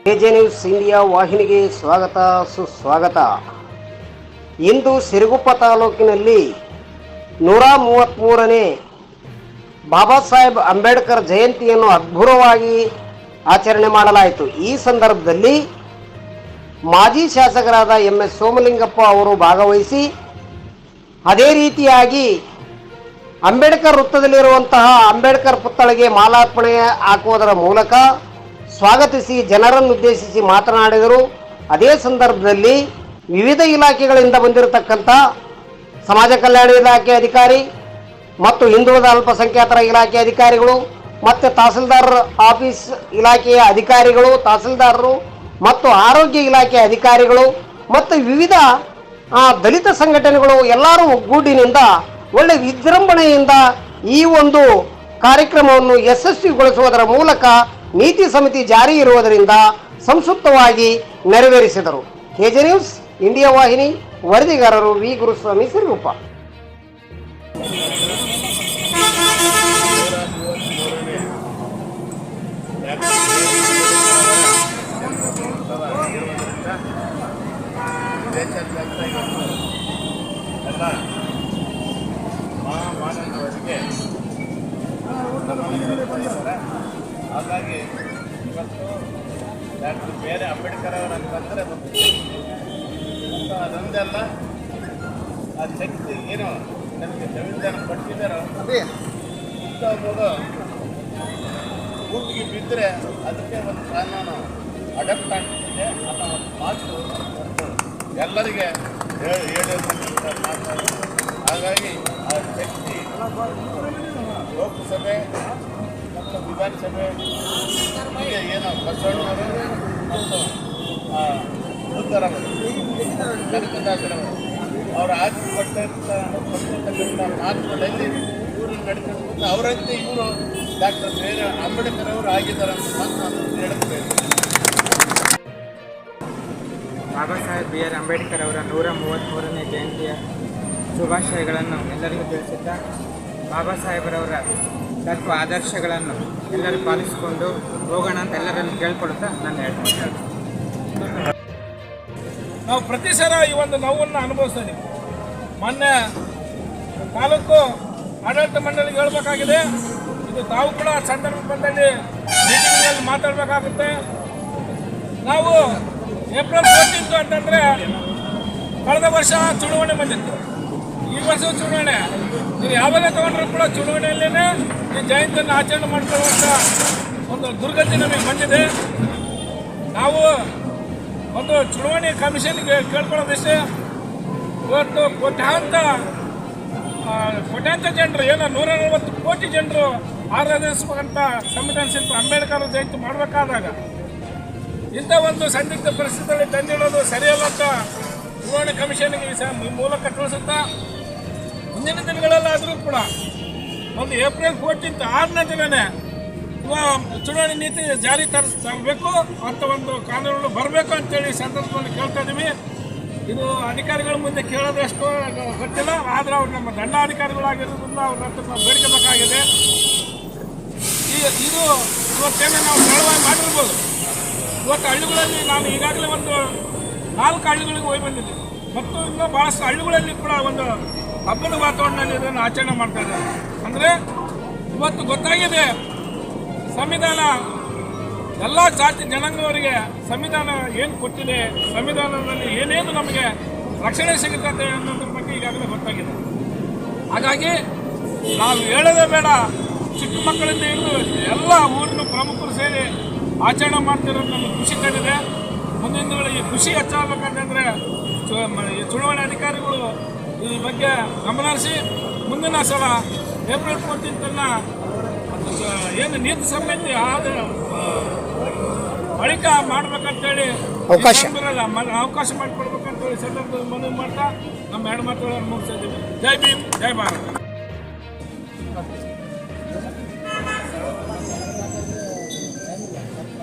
K J news India ವಾಹಿನಿಗೆ ಸ್ವಾಗತ ಸುಸ್ವಾಗತ. ಇಂದು ಸಿರುಗುಪ್ಪ ತಾಲೂಕಿನಲ್ಲಿ 133ನೇ ಬಾಬಾ ಸಾಹೇಬ್ ಅಂಬೇಡ್ಕರ್ ಜಯಂತಿಯನ್ನು ಅದ್ಭುತವಾಗಿ ಆಚರಣೆ ಮಾಡಲಾಯಿತು. ಈ ಸಂದರ್ಭದಲ್ಲಿ ಮಾಜಿ ಶಾಸಕರಾದ ಎಂ.ಎಸ್. ಸೋಮಲಿಂಗಪ್ಪ ಅವರು ಭಾಗವಹಿಸಿ ಅದೇ ರೀತಿಯಾಗಿ ಅಂಬೇಡ್ಕರ್ ವೃತ್ತದಲ್ಲಿರುವಂತಹ ಅಂಬೇಡ್ಕರ್ ಪುತ್ಥಳಿಗೆ ಮಾಲಾರ್ಪಣೆ ಹಾಕುವುದರ ಮೂಲಕ ಸ್ವಾಗತಿಸಿ ಜನರನ್ನುದ್ದೇಶಿಸಿ ಮಾತನಾಡಿದರು. ಅದೇ ಸಂದರ್ಭದಲ್ಲಿ ವಿವಿಧ ಇಲಾಖೆಗಳಿಂದ ಬಂದಿರತಕ್ಕಂಥ ಸಮಾಜ ಕಲ್ಯಾಣ ಇಲಾಖೆ ಅಧಿಕಾರಿ ಮತ್ತು ಹಿಂದುಳಿದ ಅಲ್ಪಸಂಖ್ಯಾತರ ಇಲಾಖೆ ಅಧಿಕಾರಿಗಳು ಮತ್ತು ತಹಸೀಲ್ದಾರ್ ಆಫೀಸ್ ಇಲಾಖೆಯ ಅಧಿಕಾರಿಗಳು, ತಹಸೀಲ್ದಾರರು ಮತ್ತು ಆರೋಗ್ಯ ಇಲಾಖೆ ಅಧಿಕಾರಿಗಳು ಮತ್ತು ವಿವಿಧ ದಲಿತ ಸಂಘಟನೆಗಳು ಎಲ್ಲರೂ ಒಗ್ಗೂಡಿನಿಂದ ಒಳ್ಳೆ ವಿಜೃಂಭಣೆಯಿಂದ ಈ ಒಂದು ಕಾರ್ಯಕ್ರಮವನ್ನು ಯಶಸ್ವಿಗೊಳಿಸುವುದರ ಮೂಲಕ ನೀತಿ ಸಮಿತಿ ಜಾರಿ ಇರುವುದರಿಂದ ಸಂಕ್ಷಿಪ್ತವಾಗಿ ನೆರವೇರಿಸಿದರು. ಕೆಜೆ ನ್ಯೂಸ್ ಇಂಡಿಯಾ ವಾಹಿನಿ ವರದಿಗಾರರು ವಿ. ಗುರುಸ್ವಾಮಿ, ಸಿರುಗುಪ್ಪ. ಹಾಗಾಗಿ ಇವತ್ತು ಡಾಕ್ಟರ್ ಬಿ ಆರ್ ಅಂಬೇಡ್ಕರ್ ಅವರಂತಂದರೆ ಅದೊಂದೆಲ್ಲ ಆ ಶಕ್ತಿ ಏನು ನಮಗೆ ಸಂವಿಧಾನ ಪಟ್ಟಿದ್ದಾರೋ ಇಂಥ ಮಗ ಭೂಮಿಗೆ ಬಿದ್ದರೆ ಅದಕ್ಕೆ ಒಂದು ಕಾನೂನು ಅಡಾಪ್ಟ್ ಆಗ್ತಿದೆ ಅನ್ನೋ ಒಂದು ಮಾತು ಎಲ್ಲರಿಗೆ ಹೇಳಿರ್ತಕ್ಕಂಥ ಮಾತು. ಹಾಗಾಗಿ ಆ ಶಕ್ತಿ ಲೋಕಸಭೆ ಮತ್ತು ವಿಧಾನಸಭೆ ಈಗ ಏನು ಬಸವಣ್ಣವರು ಮತ್ತು ಬುದ್ಧರವರು ಕನಕದಾಸರವರು ಅವರು ಕೊಟ್ಟಿರ್ತಕ್ಕಂಥ ಮಾತುಗಳಲ್ಲಿ ಇವರು ನಡ್ಕೊಂಡು ಅವರಂತೆ ಇವರು ಡಾಕ್ಟರ್ ಬಿ ಆರ್ ಅಂಬೇಡ್ಕರ್ ಅವರು ಆಗಿದ್ದಾರೆ ಅಂತ ಮಾತು ನಾನು ಹೇಳುತ್ತೇನೆ. ಬಾಬಾ ಸಾಹೇಬ್ ಬಿ ಆರ್ ಅಂಬೇಡ್ಕರ್ ಅವರ 133ನೇ ಜಯಂತಿಯ ಶುಭಾಶಯಗಳನ್ನು ಎಲ್ಲರಿಗೂ ತಿಳಿಸುತ್ತಾ, ಬಾಬಾ ಸಾಹೇಬರವರ ತತ್ವ ಆದರ್ಶಗಳನ್ನು ಎಲ್ಲರೂ ಪಾಲಿಸಿಕೊಂಡು ಹೋಗೋಣ ಅಂತ ಎಲ್ಲರನ್ನು ಕೇಳ್ಕೊಳ್ತಾ ನಾನು ಹೇಳ್ತೀನಿ. ನಾವು ಪ್ರತಿ ಸಲ ಈ ಒಂದು ನೋವನ್ನು ಅನುಭವಿಸ್ತೀವಿ. ಮೊನ್ನೆ ತಾಲೂಕು ಆಡಳಿತ ಮಂಡಳಿಗೆ ಹೇಳಬೇಕಾಗಿದೆ. ಇದು ತಾವು ಕೂಡ ಸಂದರ್ಭದಲ್ಲಿ ಮೀಟಿಂಗ್ನಲ್ಲಿ ಮಾತಾಡಬೇಕಾಗುತ್ತೆ. ನಾವು ಏಪ್ರಿಲ್ 14 ಅಂತಂದರೆ ಕಳೆದ ವರ್ಷ ಚುನಾವಣೆ ಬಂದಿತ್ತು. ಈ ವರ್ಷ ಚುನಾವಣೆ ನೀವು ಯಾವಾಗಲೇ ತಗೊಂಡ್ರೂ ಕೂಡ ಚುನಾವಣೆಯಲ್ಲೇ ಈ ಜಯಂತಿಯನ್ನು ಆಚರಣೆ ಮಾಡ್ಕೊಳ್ಳುವಂಥ ಒಂದು ದುರ್ಗತಿ ನಮಗೆ ಬಂದಿದೆ. ನಾವು ಒಂದು ಚುನಾವಣೆ ಕಮಿಷನ್ಗೆ ಕೇಳ್ಕೊಳ್ಳೋದಿಷ್ಟೇ, ಇವತ್ತು ಕೋಟ್ಯಾಂತರ ಜನರು ಏನು 140 ಕೋಟಿ ಜನರು ಆರಾಧಿಸುವಂಥ ಸಂವಿಧಾನ ಶಿಲ್ಪಿ ಅಂಬೇಡ್ಕರ್ ಜಯಂತಿ ಮಾಡಬೇಕಾದಾಗ ಇಂಥ ಒಂದು ಸಂದಿಗ್ಧ ಪರಿಸ್ಥಿತಿಯಲ್ಲಿ ತಂದಿಡೋದು ಸರಿಯಲ್ಲ ಅಂತ ಚುನಾವಣೆ ಕಮಿಷನ್ಗೆ ಈ ಮೂಲಕ ತಿಳಿಸುತ್ತಾ, ಮುಂದಿನ ದಿನಗಳಲ್ಲಾದರೂ ಕೂಡ ಒಂದು ಏಪ್ರಿಲ್ 14 6ನೇ ದಿನವೇ ಚುನಾವಣೆ ನೀತಿ ಜಾರಿ ತರಬೇಕು ಅಂತ ಒಂದು ಕಾನೂನು ಬರಬೇಕು ಅಂತೇಳಿ ಸಂದರ್ಭದಲ್ಲಿ ಕೇಳ್ತಾ ಇದ್ದೀವಿ. ಇದು ಅಧಿಕಾರಿಗಳ ಮುಂದೆ ಕೇಳೋದಷ್ಟು ಗೊತ್ತಿಲ್ಲ, ಆದರೆ ಅವ್ರು ನಮ್ಮ ದಂಡಾಧಿಕಾರಿಗಳಾಗಿರೋದ್ರಿಂದ ಅವ್ರ ಹತ್ರ ನಾವು ಬೇಡಿಕೆಬೇಕಾಗಿದೆ. ಇದು ಇವತ್ತೇನೇ ನಾವು ಸರಳವಾಗಿ ಮಾಡಿರ್ಬೋದು. ಇವತ್ತು ಹಳ್ಳಿಗಳಲ್ಲಿ ನಾನು ಈಗಾಗಲೇ ಒಂದು 4 ಹಳ್ಳಿಗಳಿಗೆ ಹೋಗಿ ಬಂದಿದ್ದೀನಿ ಮತ್ತು ಇನ್ನೂ ಭಾಳಷ್ಟು ಹಳ್ಳಿಗಳಲ್ಲಿ ಕೂಡ ಒಂದು ಹಬ್ಬದ ವಾತಾವರಣದಲ್ಲಿ ಇದನ್ನು ಆಚರಣೆ ಮಾಡ್ತಾ ಇದ್ದಾರೆ. ಅಂದರೆ ಇವತ್ತು ಗೊತ್ತಾಗಿದೆ ಸಂವಿಧಾನ ಎಲ್ಲ ಜಾತಿ ಜನಾಂಗವರಿಗೆ ಸಂವಿಧಾನ ಏನು ಕೊಟ್ಟಿದೆ, ಸಂವಿಧಾನದಲ್ಲಿ ಏನೇನು ನಮಗೆ ರಕ್ಷಣೆ ಸಿಗುತ್ತದೆ ಅನ್ನೋದ್ರ ಬಗ್ಗೆ ಈಗಾಗಲೇ ಗೊತ್ತಾಗಿದೆ. ಹಾಗಾಗಿ ನಾವು ಹೇಳೋದೇ ಬೇಡ, ಚಿಕ್ಕ ಮಕ್ಕಳಿಂದ ಹಿಡಿದು ಎಲ್ಲ ಊರಿನ ಪ್ರಮುಖರು ಸೇರಿ ಆಚರಣೆ ಮಾಡ್ತಿರೋದು ನಮಗೆ ಖುಷಿ ತಂದಿದೆ. ಮುಂದಿನ ದಿನಗಳಿಗೆ ಖುಷಿ ಹೆಚ್ಚಾಗಬೇಕಂತಂದರೆ ಚುನಾವಣೆ ಅಧಿಕಾರಿಗಳು ಈ ಬಗ್ಗೆ ಗಮನಹರಿಸಿ ಮುಂದಿನ ಸಲ ಏಪ್ರಿಲ್ 14 ಏನು ನೀತಿ ಸಮಿತಿ ಆದ ಬಳಿಕ ಮಾಡಬೇಕಂತೇಳಿ ಅವಕಾಶ ಮಾಡಿಕೊಡ್ಬೇಕಂತೇಳಿ ಸಂದರ್ಭದಲ್ಲಿ ಮನವಿ ಮಾಡ್ತಾ ನಮ್ಮ ಎರಡು ಮಾತುಗಳನ್ನು ಮುಗಿಸ್ತಾ ಇದ್ದೀವಿ. ಜೈ ಭೀಮ್, ಜೈ ಭಾರತ್.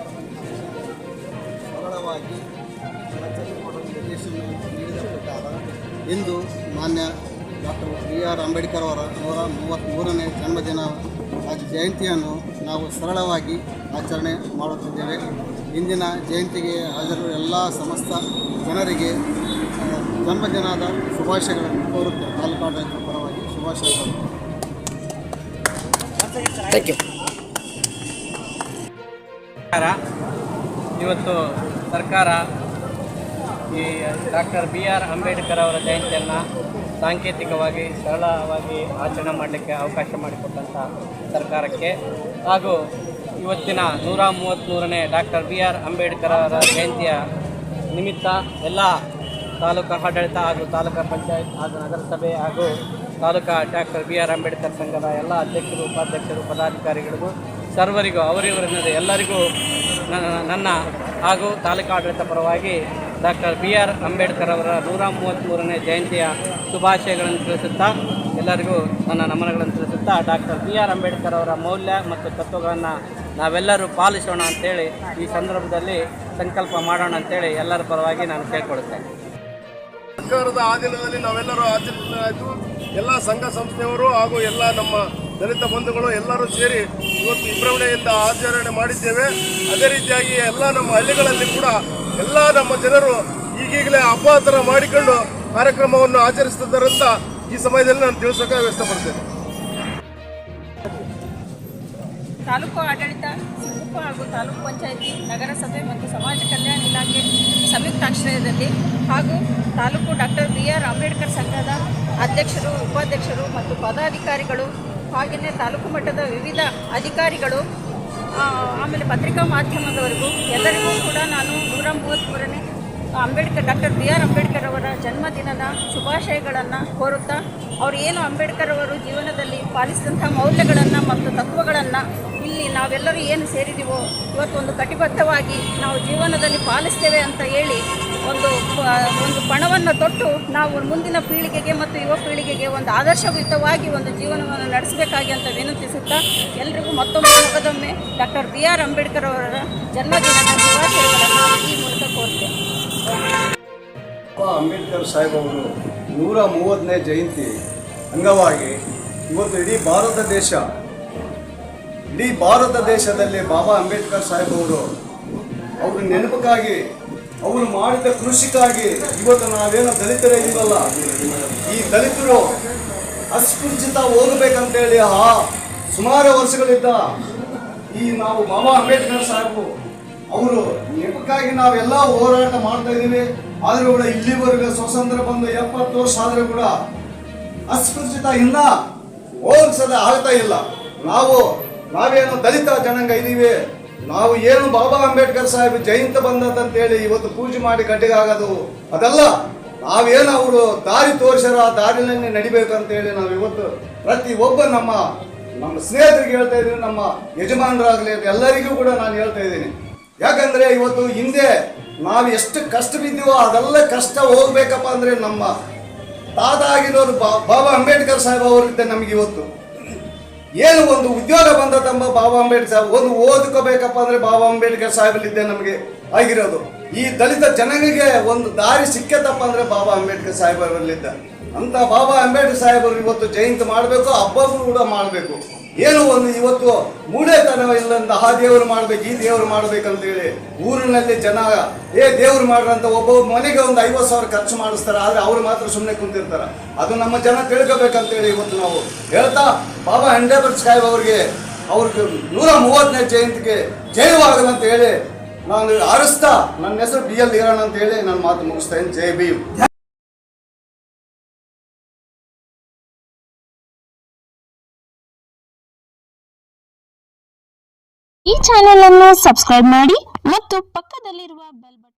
ಇಂದು ಮಾನ್ಯ ಡಾಕ್ಟರ್ ಬಿ ಆರ್ ಅಂಬೇಡ್ಕರ್ ಅವರ 133ನೇ ಜನ್ಮದಿನ ಜಯಂತಿಯನ್ನು ನಾವು ಸರಳವಾಗಿ ಆಚರಣೆ ಮಾಡುತ್ತಿದ್ದೇವೆ. ಇಂದಿನ ಜಯಂತಿಗೆ ಹಾಜರು ಎಲ್ಲ ಸಮಸ್ತ ಜನರಿಗೆ ಜನ್ಮದಿನದ ಶುಭಾಶಯಗಳನ್ನು ಕೋರುತ್ತೇವೆ. ತಾಲೂಕಾಡಳಿತ ಪರವಾಗಿ ಶುಭಾಶಯಗಳು. ಇವತ್ತು ಸರ್ಕಾರ ಈ ಡಾಕ್ಟರ್ BR ಅಂಬೇಡ್ಕರ್ ಅವರ ಜಯಂತಿಯನ್ನು ಸಾಂಕೇತಿಕವಾಗಿ ಸರಳವಾಗಿ ಆಚರಣೆ ಮಾಡಲಿಕ್ಕೆ ಅವಕಾಶ ಮಾಡಿಕೊಟ್ಟಂಥ ಸರ್ಕಾರಕ್ಕೆ ಹಾಗೂ ಇವತ್ತಿನ 133ನೇ ಡಾಕ್ಟರ್ BR ಅಂಬೇಡ್ಕರ್ ಅವರ ಜಯಂತಿಯ ನಿಮಿತ್ತ ಎಲ್ಲ ತಾಲೂಕು ಆಡಳಿತ ಹಾಗೂ ತಾಲೂಕು ಪಂಚಾಯತ್ ಹಾಗೂ ನಗರಸಭೆ ಹಾಗೂ ತಾಲೂಕಾ ಡಾಕ್ಟರ್ BR ಅಂಬೇಡ್ಕರ್ ಸಂಘದ ಎಲ್ಲ ಅಧ್ಯಕ್ಷರು ಉಪಾಧ್ಯಕ್ಷರು ಪದಾಧಿಕಾರಿಗಳಿಗೂ ಸರ್ವರಿಗೂ ಅವರಿವರನ್ನದೇ ಎಲ್ಲರಿಗೂ ನನ್ನ ಹಾಗೂ ತಾಲೂಕು ಆಡಳಿತ ಪರವಾಗಿ ಡಾಕ್ಟರ್ BR ಅಂಬೇಡ್ಕರ್ ಅವರ 133ನೇ ಜಯಂತಿಯ ಶುಭಾಶಯಗಳನ್ನು ತಿಳಿಸುತ್ತಾ ಎಲ್ಲರಿಗೂ ನನ್ನ ನಮನಗಳನ್ನು ತಿಳಿಸುತ್ತಾ ಡಾಕ್ಟರ್ BR ಅಂಬೇಡ್ಕರ್ ಅವರ ಮೌಲ್ಯ ಮತ್ತು ತತ್ವಗಳನ್ನು ನಾವೆಲ್ಲರೂ ಪಾಲಿಸೋಣ ಅಂತೇಳಿ ಈ ಸಂದರ್ಭದಲ್ಲಿ ಸಂಕಲ್ಪ ಮಾಡೋಣ ಅಂತೇಳಿ ಎಲ್ಲರ ಪರವಾಗಿ ನಾನು ಕೇಳ್ಕೊಳ್ತೇನೆ. ಸರ್ಕಾರದ ಆಧೀನದಲ್ಲಿ ನಾವೆಲ್ಲರೂ ಆಚರಿಸಲಾಯಿತು. ಎಲ್ಲ ಸಂಘ ಸಂಸ್ಥೆಯವರು ಹಾಗೂ ಎಲ್ಲ ನಮ್ಮ ದಲಿತ ಬಂಧುಗಳು ಎಲ್ಲರೂ ಸೇರಿ ಇವತ್ತು ವಿಜೃಂಭಣೆಯಿಂದ ಆಚರಣೆ ಮಾಡಿದ್ದೇವೆ. ಅದೇ ರೀತಿಯಾಗಿ ಎಲ್ಲ ನಮ್ಮ ಹಳ್ಳಿಗಳಲ್ಲಿ ಕೂಡ ಎಲ್ಲ ನಮ್ಮ ಜನರು ಈಗೀಗಲೇ ಹಬ್ಬ ಥರ ಮಾಡಿಕೊಂಡು ಕಾರ್ಯಕ್ರಮವನ್ನು ಆಚರಿಸುತ್ತಿದ್ದಾರೆ ಅಂತ ಈ ಸಮಯದಲ್ಲಿ ನಾನು ತಿಳಿಸೋಕೆ ವ್ಯಕ್ತಪಡ್ತೇನೆ. ತಾಲೂಕು ಆಡಳಿತ ಹಾಗೂ ತಾಲೂಕು ಪಂಚಾಯಿತಿ ನಗರಸಭೆ ಮತ್ತು ಸಮಾಜ ಕಲ್ಯಾಣ ಇಲಾಖೆ ಸಂಯುಕ್ತಾಶ್ರಯದಲ್ಲಿ ಹಾಗೂ ತಾಲೂಕು ಡಾಕ್ಟರ್ BR ಅಂಬೇಡ್ಕರ್ ಸಂಘದ ಅಧ್ಯಕ್ಷರು ಉಪಾಧ್ಯಕ್ಷರು ಮತ್ತು ಪದಾಧಿಕಾರಿಗಳು ಹಾಗೆಯೇ ತಾಲೂಕು ಮಟ್ಟದ ವಿವಿಧ ಅಧಿಕಾರಿಗಳು ಆಮೇಲೆ ಪತ್ರಿಕಾ ಮಾಧ್ಯಮದವರೆಗೂ ಎಲ್ಲರಿಗೂ ಕೂಡ ನಾನು 133ನೇ ಡಾಕ್ಟರ್ BR ಅಂಬೇಡ್ಕರ್ ಅವರ ಜನ್ಮದಿನದ ಶುಭಾಶಯಗಳನ್ನು ಕೋರುತ್ತಾ ಅವರು ಏನು ಅಂಬೇಡ್ಕರ್ ಅವರು ಜೀವನದಲ್ಲಿ ಪಾಲಿಸಿದಂಥ ಮೌಲ್ಯಗಳನ್ನು ಮತ್ತು ತತ್ವಗಳನ್ನು ಇಲ್ಲಿ ನಾವೆಲ್ಲರೂ ಏನು ಸೇರಿದ್ದೀವೋ ಇವತ್ತೊಂದು ಕಟಿಬದ್ಧವಾಗಿ ನಾವು ಜೀವನದಲ್ಲಿ ಪಾಲಿಸ್ತೇವೆ ಅಂತ ಹೇಳಿ ಒಂದು ಪಣವನ್ನು ತೊಟ್ಟು ನಾವು ಮುಂದಿನ ಪೀಳಿಗೆಗೆ ಮತ್ತು ಯುವ ಪೀಳಿಗೆಗೆ ಒಂದು ಆದರ್ಶಯುತವಾಗಿ ಒಂದು ಜೀವನವನ್ನು ನಡೆಸಬೇಕಾಗಿ ಅಂತ ವಿನಂತಿಸುತ್ತಾ ಎಲ್ರಿಗೂ ಮತ್ತೊಮ್ಮೆ ಡಾಕ್ಟರ್ BR ಅಂಬೇಡ್ಕರ್ ಅವರ ಜನ್ಮದಿನದ ಶುಭಾಶಯಗಳನ್ನು ಈ ಮೂಲಕ ಕೋರ್ತೇವೆ. ಅಂಬೇಡ್ಕರ್ ಸಾಹೇಬ್ ಅವರು 130ನೇ ಜಯಂತಿ ಅಂಗವಾಗಿ ಇವತ್ತು ಇಡೀ ಭಾರತ ದೇಶದಲ್ಲಿ ಬಾಬಾ ಅಂಬೇಡ್ಕರ್ ಸಾಹೇಬ್ ಅವರು ಅವ್ರ ನೆನಪಕ್ಕಾಗಿ ಅವರು ಮಾಡಿದ ಕೃಷಿಗಾಗಿ ಇವತ್ತು ನಾವೇನೋ ದಲಿತರೇ ಇಲ್ವಲ್ಲ, ಈ ದಲಿತರು ಅಸ್ಪೃಶ್ಯತ ಹೋಗಬೇಕಂತೇಳಿ ಸುಮಾರು ವರ್ಷಗಳಿದ್ದ ಈ ನಾವು ಬಾಬಾ ಅಂಬೇಡ್ಕರ್ ಸಾಹೇಬು ಅವರು ನೆನಪಕ್ಕಾಗಿ ನಾವೆಲ್ಲ ಹೋರಾಟ ಮಾಡ್ತಾ ಇದ್ದೀವಿ. ಆದರೂ ಕೂಡ ಇಲ್ಲಿವರೆಗೂ ಸ್ವಾತಂತ್ರ್ಯ ಬಂದು 70 ವರ್ಷ ಆದರೂ ಕೂಡ ಅಸ್ಪೃಶ್ಯತ ಇನ್ನ ಹೋಗಿಸದ ಆಗ್ತಾ ಇಲ್ಲ. ನಾವೇನು ದಲಿತ ಜನಾಂಗ ಇದ್ದೀವಿ, ನಾವು ಏನು ಬಾಬಾ ಅಂಬೇಡ್ಕರ್ ಸಾಹೇಬ್ ಜಯಂತಿ ಬಂದಂತೇಳಿ ಇವತ್ತು ಪೂಜೆ ಮಾಡಿ ಗಡ್ಡೆಗಾಗೋದು ಅದಲ್ಲ. ನಾವೇನು ಅವರು ದಾರಿ ತೋರಿಸ್ಯಾರ ಆ ದಾರಿನಲ್ಲಿ ನಡಿಬೇಕಂತೇಳಿ ನಾವು ಇವತ್ತು ಪ್ರತಿಯೊಬ್ಬ ನಮ್ಮ ಸ್ನೇಹಿತರಿಗೆ ಹೇಳ್ತಾ ಇದ್ದೀನಿ, ನಮ್ಮ ಯಜಮಾನರಾಗಲಿ ಎಲ್ಲರಿಗೂ ಕೂಡ ನಾನು ಹೇಳ್ತಾ ಇದ್ದೀನಿ. ಯಾಕಂದ್ರೆ ಇವತ್ತು ಹಿಂದೆ ನಾವು ಎಷ್ಟು ಕಷ್ಟ ಬಿದ್ದೀವೋ ಅದೆಲ್ಲ ಕಷ್ಟ ಹೋಗ್ಬೇಕಪ್ಪ ಅಂದ್ರೆ ನಮ್ಮ ತಾತ ಆಗಿರೋರು ಬಾಬಾ ಅಂಬೇಡ್ಕರ್ ಸಾಹೇಬ್ ಅವರಿಂದ ನಮ್ಗೆ ಇವತ್ತು ಏನು ಒಂದು ಉದ್ಯೋಗ ಬಂದ ತಮ್ಮ ಬಾಬಾ ಅಂಬೇಡ್ಕರ್ ಸಾಹೇಬ್ ಒಂದು ಓದ್ಕೋಬೇಕಪ್ಪ ಅಂದ್ರೆ ಬಾಬಾ ಅಂಬೇಡ್ಕರ್ ಸಾಹೇಬಲ್ಲಿದ್ದೆ ನಮಗೆ ಆಗಿರೋದು. ಈ ದಲಿತ ಜನಾಂಗಕ್ಕೆ ಒಂದು ದಾರಿ ಸಿಕ್ಕತ್ತಪ್ಪ ಅಂದ್ರೆ ಬಾಬಾ ಅಂಬೇಡ್ಕರ್ ಸಾಹೇಬರಲ್ಲಿದ್ದ ಅಂತ ಬಾಬಾ ಅಂಬೇಡ್ಕರ್ ಸಾಹೇಬರು ಇವತ್ತು ಜಯಂತಿ ಮಾಡಬೇಕು, ಹಬ್ಬಗಳು ಕೂಡ ಮಾಡಬೇಕು. ಏನು ಒಂದು ಇವತ್ತು ಮೂಢೇತನ ಇಲ್ಲಂತ ಆ ದೇವರು ಮಾಡ್ಬೇಕು ಈ ದೇವರು ಮಾಡ್ಬೇಕಂತೇಳಿ ಊರಿನಲ್ಲಿ ಜನ ದೇವ್ರು ಮಾಡ್ರಂತ ಒಬ್ಬೊಬ್ಬ ಮನೆಗೆ ಒಂದು 50,000 ಖರ್ಚು ಮಾಡಿಸ್ತಾರೆ. ಆದ್ರೆ ಅವ್ರು ಮಾತ್ರ ಸುಮ್ಮನೆ ಕುಂತಿರ್ತಾರ. ಅದು ನಮ್ಮ ಜನ ತಿಳ್ಕೋಬೇಕಂತೇಳಿ ಇವತ್ತು ನಾವು ಹೇಳ್ತಾ ಬಾಬಾ ಅಂಬೇಡ್ಕರ್ ಸಾಹೇಬ್ ಅವ್ರಿಗೆ 130ನೇ ಜಯಂತಿಗೆ ಜಯವಾಗದಂತ ಹೇಳಿ ನಾನು ಹಾರಿಸ್ತಾ ನನ್ನ ಹೆಸರು BL ಈರಣ್ಣ ಅಂತ ಹೇಳಿ ನನ್ನ ಮಾತು ಮುಗಿಸ್ತೇನೆ. ಜೈ ಭೀಮ್. ಈ ಚಾನೆಲ್ ಅನ್ನು ಸಬ್ಸ್ಕ್ರೈಬ್ ಮಾಡಿ ಮತ್ತು ಪಕ್ಕದಲ್ಲಿರುವ ಬೆಲ್ ಬಟನ್